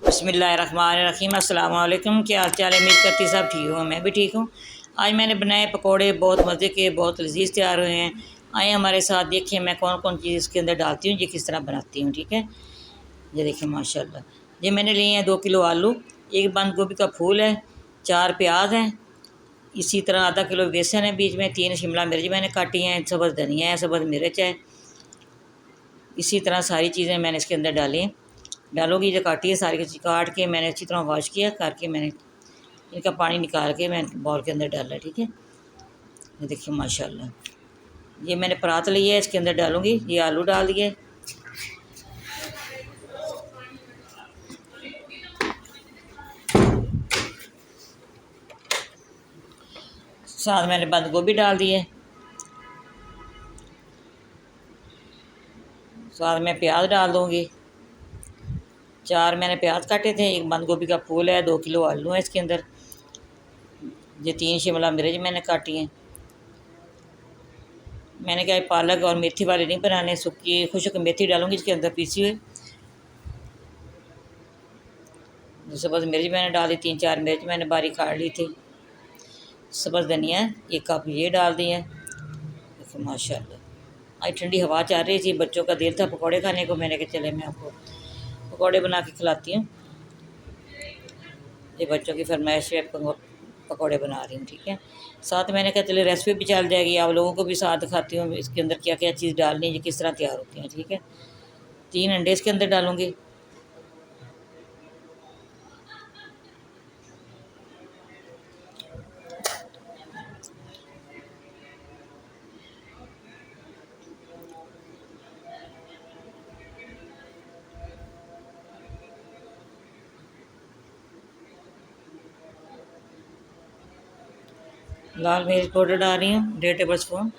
बिस्मिल्लाहिर्रहमानिर्रहीम। अस्सलाम वालेकुम। क्या हाल चाल है? उम्मीद करती सब ठीक हो, मैं भी ठीक हूँ। आज मैंने बनाए पकोड़े, बहुत मज़े के, बहुत लजीज तैयार हुए हैं। आए हमारे साथ, देखिए मैं कौन कौन चीज़ इसके अंदर डालती हूँ, ये किस तरह बनाती हूँ। ठीक है, ये देखिए माशाल्लाह। ये मैंने लिए हैं 2 किलो आलू, 1 बंद गोभी का फूल है, 4 प्याज हैं, इसी तरह आधा किलो बेसन है, बीच में 3 शिमला मिर्च मैंने काटी हैं, सब्ज़ धनिया है, सब्ज़ मिर्च है। इसी तरह सारी चीज़ें मैंने इसके अंदर डाली हैं। डालोगी जो काटी है सारी काट के मैंने अच्छी तरह वॉश किया करके, मैंने इनका पानी निकाल के मैं बॉल के अंदर डाला। ठीक है, ये देखिए माशाल्लाह। ये मैंने परात ली है, इसके अंदर डालूंगी। ये आलू डाल दिए, साथ मैंने बंद गोभी डाल दी है, साथ में प्याज डाल दूँगी। 4 मैंने प्याज काटे थे, 1 बंद गोभी का फूल है, 2 किलो आलू है इसके अंदर। ये 3 शिमला मिर्च मैंने काटी हैं। मैंने क्या पालक और मेथी वाले नहीं बनाने, सूखी खुश्क मेथी डालूंगी इसके अंदर पीसी हुई। सब्ज़ मिर्च मैंने डाली, 3-4 मिर्च मैंने बारीक काट ली थी। सब्ज़ धनिया 1 कप ये डाल दी है। देखो माशाल्लाह। आज ठंडी हवा चल रही थी, बच्चों का दिल था पकौड़े खाने को, मैंने कहा चले मैं आपको पकौड़े बना के खिलाती हूँ। ये बच्चों की फरमाइश है, पकौड़े बना रही हूँ। ठीक है, साथ मैंने कहा चले रेसिपी भी चल जाएगी, आप लोगों को भी साथ दिखाती हूँ इसके अंदर क्या क्या चीज़ डालनी है, ये किस तरह तैयार होती हैं। ठीक है, 3 अंडे इसके अंदर डालूँगी। लाल मिर्च पाउडर डाल रही हूँ 1.5 टेबल स्पून।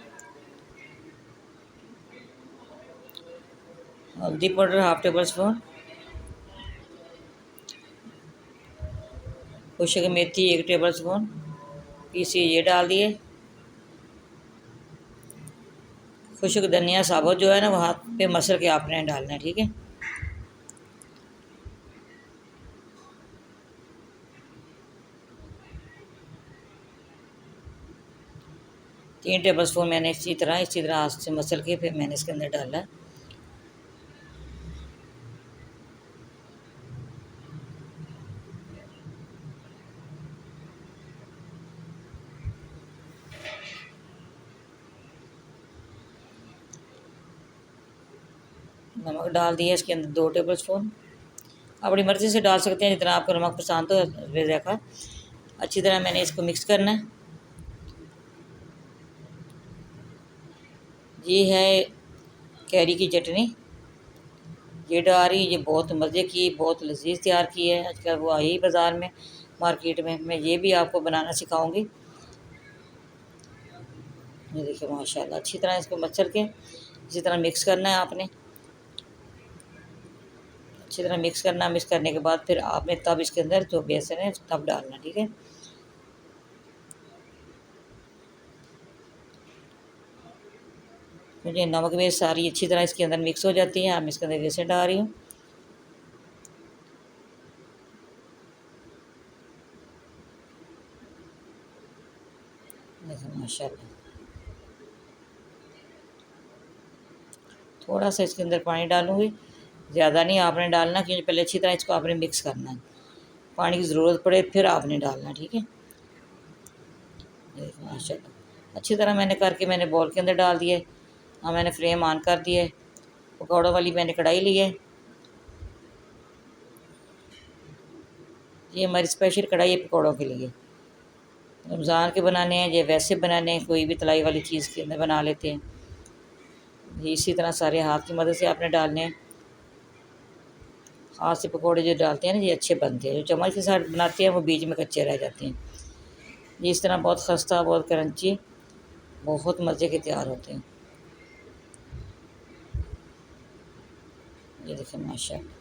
हल्दी पाउडर 1/2 टेबल स्पून। खुश्क मेथी 1 टेबल स्पून पीसी ये डाल दिए। खुश्क धनिया साबुत जो है ना, वो हाथ पे मसल के आपने डालना है। ठीक है, तीन टेबल स्पून मैंने इसी तरह हाथ से मसल के फिर मैंने इसके अंदर डाला। नमक डाल दिया इसके अंदर 2 टेबल स्पून। अपनी मर्ज़ी से डाल सकते हैं जितना आपको नमक पसंद हो रेज़ा का। अच्छी तरह मैंने इसको मिक्स करना है। ये है कैरी की चटनी, ये डाल रही, ये बहुत मज़े की, बहुत लजीज तैयार की है। आजकल वो आई बाज़ार में, मार्केट में। मैं ये भी आपको बनाना सिखाऊंगी। ये देखिए माशाल्लाह, अच्छी तरह इसको मसल के इसी तरह मिक्स करना है आपने। अच्छी तरह मिक्स करना, मिक्स करने के बाद फिर आपने तब इसके अंदर जो बेसन है तब डालना। ठीक है, मुझे नमक मिर्च सारी अच्छी तरह इसके अंदर मिक्स हो जाती है। अब मैं इसके अंदर बेसन डाल रही हूँ। माशाल्लाह, थोड़ा सा इसके अंदर पानी डालूँगी, ज़्यादा नहीं आपने डालना, क्योंकि पहले अच्छी तरह इसको आपने मिक्स करना है। पानी की ज़रूरत पड़े फिर आपने डालना। ठीक है, माशाल्लाह अच्छी तरह मैंने करके मैंने बॉल के अंदर डाल दिए। हाँ, मैंने फ्लेम ऑन कर दिए। पकौड़ों वाली मैंने कढ़ाई ली है, ये हमारी स्पेशल कढ़ाई है पकौड़ों के लिए। रमज़ान के बनाने हैं या वैसे बनाने हैं, कोई भी तलाई वाली चीज़ के अंदर बना लेते हैं। ये इसी तरह सारे हाथ की मदद से आपने डालने हैं। हाथ से पकौड़े जो डालते हैं ना, ये अच्छे बनते हैं। जो चम्मच के साथ बनाते हैं वो बीच में कच्चे रह जाते हैं। ये इस तरह बहुत खस्ता, बहुत क्रंची, बहुत मज़े के तैयार होते हैं। ये देखिए माशाल्लाह,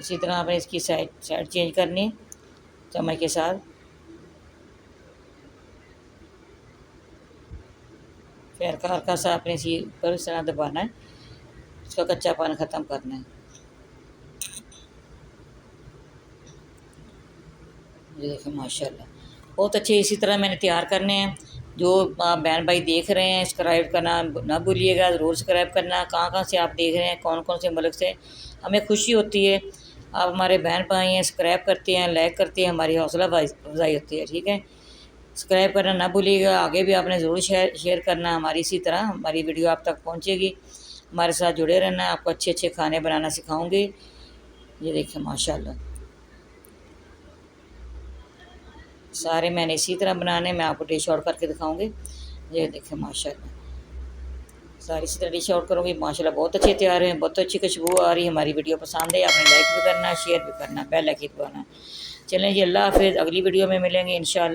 इसी तरह आपने इसकी साइड साइड चेंज करनी है चम्मच के साथ। फिर हल्का हल्का सा अपने इसी ऊपर इस तरह दबाना है, इसका कच्चापन ख़त्म करना है। ये देखें माशाल्लाह बहुत अच्छे इसी तरह मैंने तैयार करने हैं। जो आप बहन भाई देख रहे हैं सब्सक्राइब करना ना भूलिएगा, ज़रूर सब्सक्राइब करना। कहाँ कहाँ से आप देख रहे हैं, कौन कौन से मुल्क से, हमें खुशी होती है आप हमारे बहन भाई हैं, सब्सक्राइब करते हैं, लाइक करते हैं, हमारी हौसला अफजाई होती है। ठीक है, सब्सक्राइब करना ना भूलिएगा, आगे भी आपने ज़रूर शेयर करना। हमारी इसी तरह हमारी वीडियो आप तक पहुँचेगी। हमारे साथ जुड़े रहना, आपको अच्छे अच्छे खाने बनाना सिखाऊंगी। ये देखिए माशाल्लाह सारे मैंने इसी तरह बनाने, मैं आपको डिश आउट करके दिखाऊंगी। ये देखिए माशाल्लाह सारी इसी तरह डिश आउट करूँगी। माशाल्लाह बहुत अच्छे तैयार हैं, बहुत अच्छी खुशबू आ रही है। हमारी वीडियो पसंद है, आपने लाइक भी करना, शेयर भी करना, बेल आइकन दबाना। चलें जी, अल्लाह हाफिज़, अगली वीडियो में मिलेंगे इंशाअल्लाह।